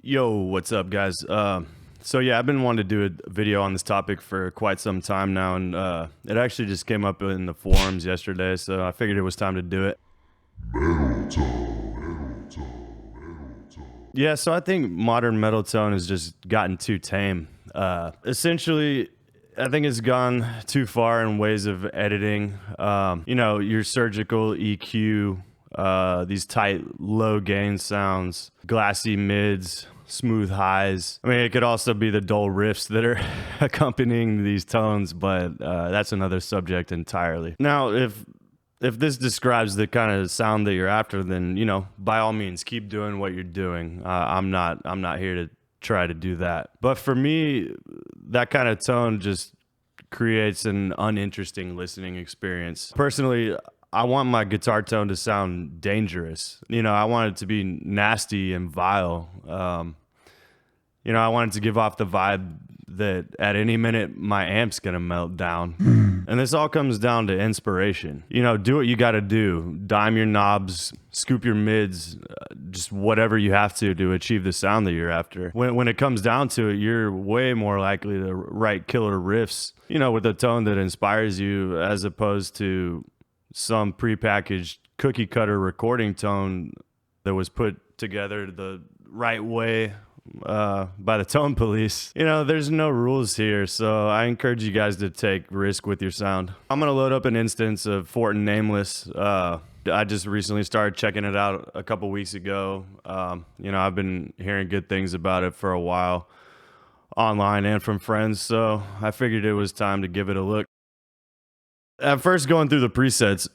Yo, what's up, guys? So yeah, I've been wanting to do a video on this topic for quite some time now, and it actually just came up in the forums yesterday, so I figured it was time to do it. Yeah, so I think modern metal tone has just gotten too tame. Essentially, I think it's gone too far in ways of editing. Your surgical EQ, these tight low gain sounds, glassy mids, smooth highs. I mean, it could also be the dull riffs that are accompanying these tones, but that's another subject entirely. Now, if this describes the kind of sound that you're after, then by all means, keep doing what you're doing. I'm not here to try to do that. But for me, that kind of tone just creates an uninteresting listening experience. Personally, I want my guitar tone to sound dangerous. I want it to be nasty and vile. I want it to give off the vibe that at any minute my amp's gonna melt down. And this all comes down to inspiration. Do what you gotta do. Dime your knobs, scoop your mids, just whatever you have to achieve the sound that you're after. When it comes down to it, you're way more likely to write killer riffs, with a tone that inspires you, as opposed to some prepackaged cookie cutter recording tone that was put together the right way by the tone police. There's no rules here, so I encourage you guys to take risk with your sound. I'm gonna load up an instance of Fortin Nameless. I just recently started checking it out a couple weeks ago. I've been hearing good things about it for a while, online and from friends, so I figured it was time to give it a look. At first, going through the presets,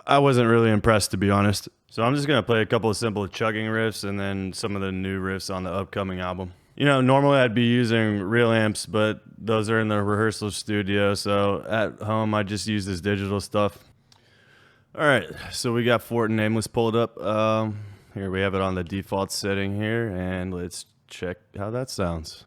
I wasn't really impressed, to be honest. So I'm just going to play a couple of simple chugging riffs and then some of the new riffs on the upcoming album. Normally I'd be using real amps, but those are in the rehearsal studio. So at home, I just use this digital stuff. All right, so we got Fortin Nameless pulled up. Here we have it on the default setting here, and let's check how that sounds.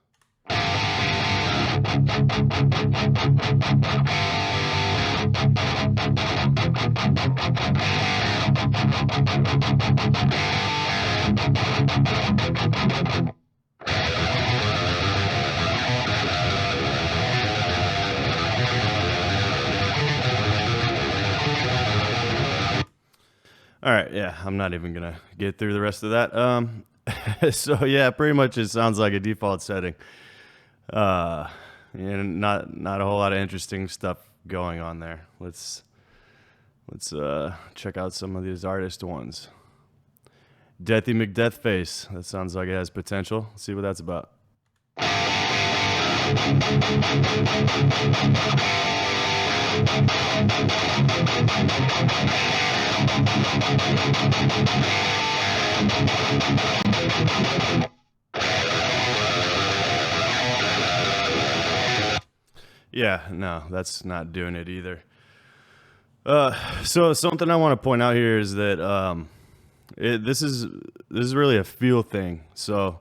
All right, yeah, I'm not even gonna get through the rest of that. So yeah, pretty much it sounds like a default setting. And not a whole lot of interesting stuff going on there. Let's check out some of these artist ones. Deathy McDeathface. That sounds like it has potential. Let's see what that's about. Yeah, no, that's not doing it either. So something I want to point out here is that this is really a feel thing. So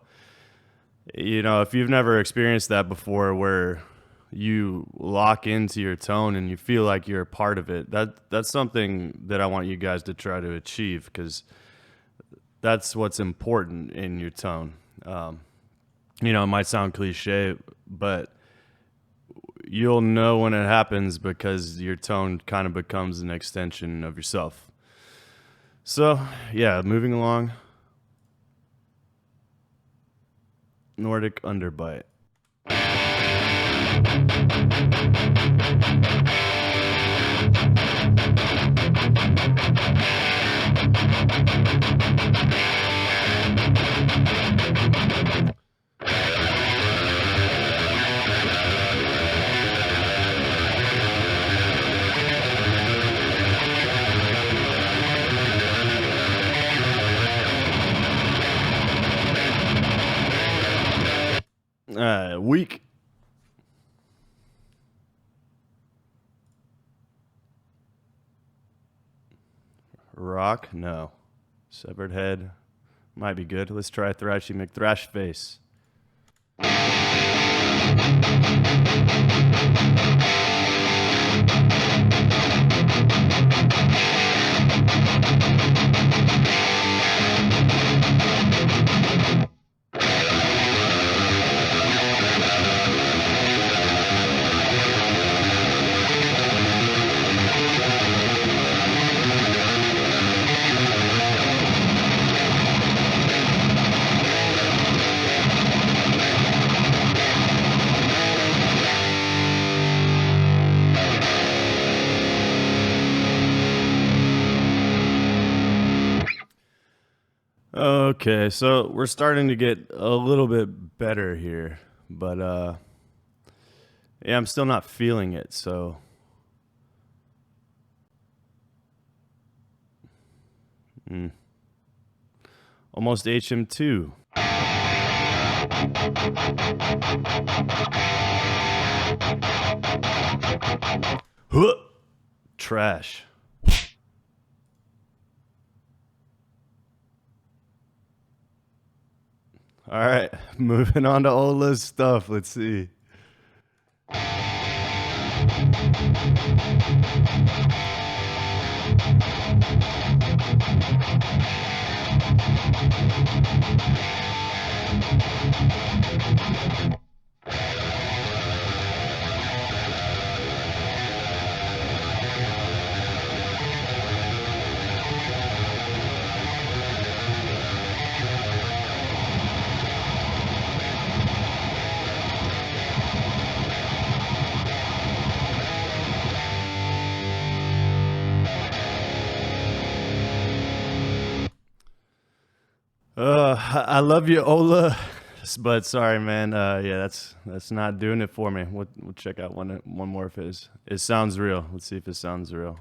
if you've never experienced that before, where you lock into your tone and you feel like you're a part of it, that's something that I want you guys to try to achieve, because that's what's important in your tone. It might sound cliche, but you'll know when it happens, because your tone kind of becomes an extension of yourself. So yeah, moving along. Nordic underbite. Weak. Rock? No. Severed head. Might be good. Let's try Thrashy McThrashface. Okay, so we're starting to get a little bit better here, but yeah, I'm still not feeling it, so almost HM2. Huh. Trash. All right, moving on to Ola's stuff. Let's see. I love you, Ola, but sorry, man. Yeah, that's not doing it for me. We'll check out one more of his. It sounds real. Let's see if it sounds real.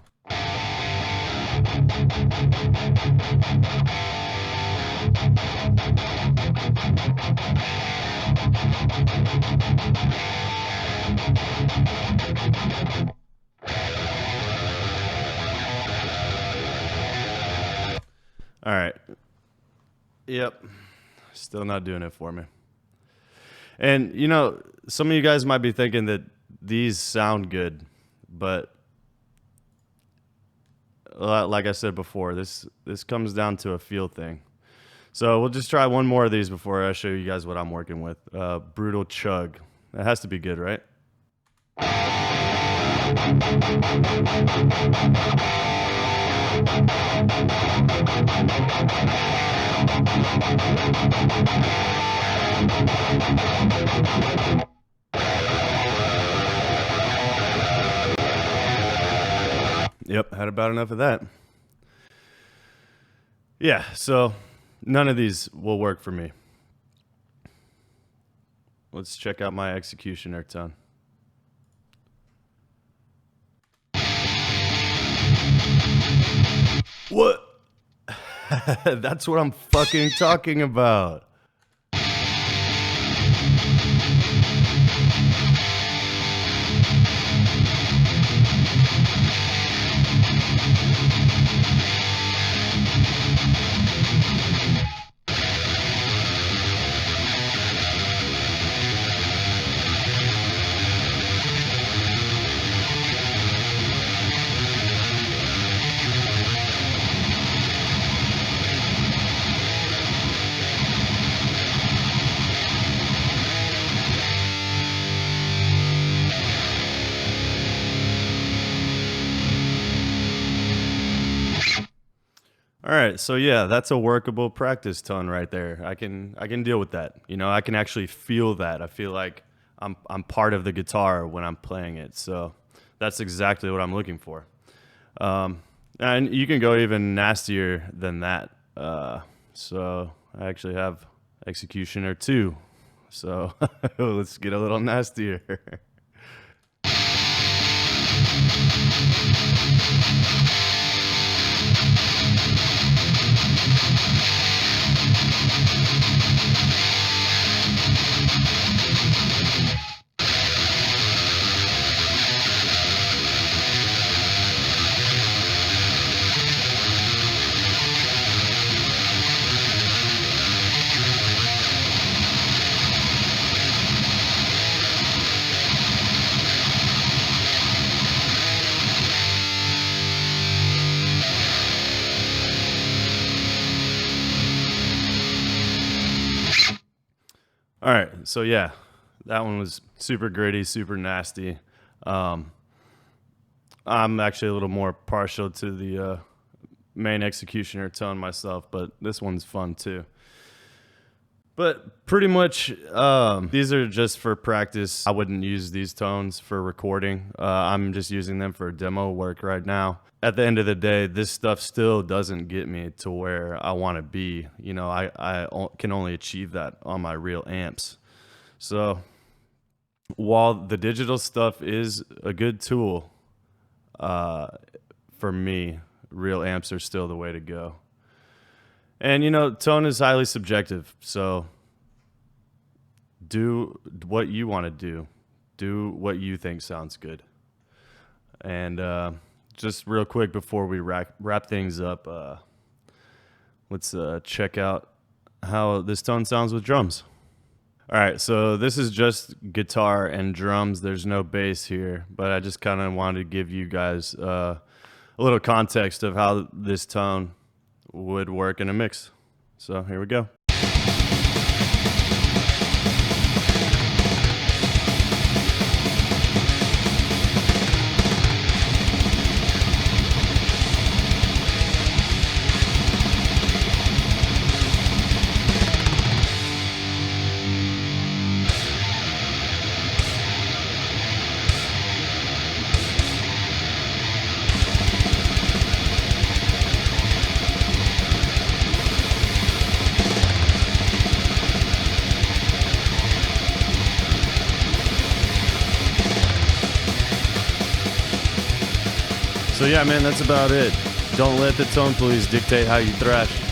All right. Yep. Still not doing it for me. And, you know, some of you guys might be thinking that these sound good, but like I said before, this comes down to a feel thing. So we'll just try one more of these before I show you guys what I'm working with. Brutal Chug. That has to be good, right? Yep, had about enough of that. Yeah, so none of these will work for me. Let's check out my executioner tone. What? That's what I'm fucking talking about. All right, so yeah, that's a workable practice tone right there. I can deal with that. You know, I can actually feel that. I feel like I'm part of the guitar when I'm playing it. So that's exactly what I'm looking for. And you can go even nastier than that. So I actually have Executioner 2. So let's get a little nastier. All right, so yeah, that one was super gritty, super nasty. I'm actually a little more partial to the main executioner tone myself, but this one's fun too. But pretty much, these are just for practice. I wouldn't use these tones for recording. I'm just using them for demo work right now. At the end of the day, this stuff still doesn't get me to where I want to be. You know, I can only achieve that on my real amps. So while the digital stuff is a good tool, for me, real amps are still the way to go. And, you know, tone is highly subjective, so do what you want to do. Do what you think sounds good. And just real quick before we wrap things up, let's check out how this tone sounds with drums. All right, so this is just guitar and drums. There's no bass here, but I just kind of wanted to give you guys a little context of how this tone would work in a mix. So here we go. So yeah, man, that's about it. Don't let the tone police dictate how you thrash.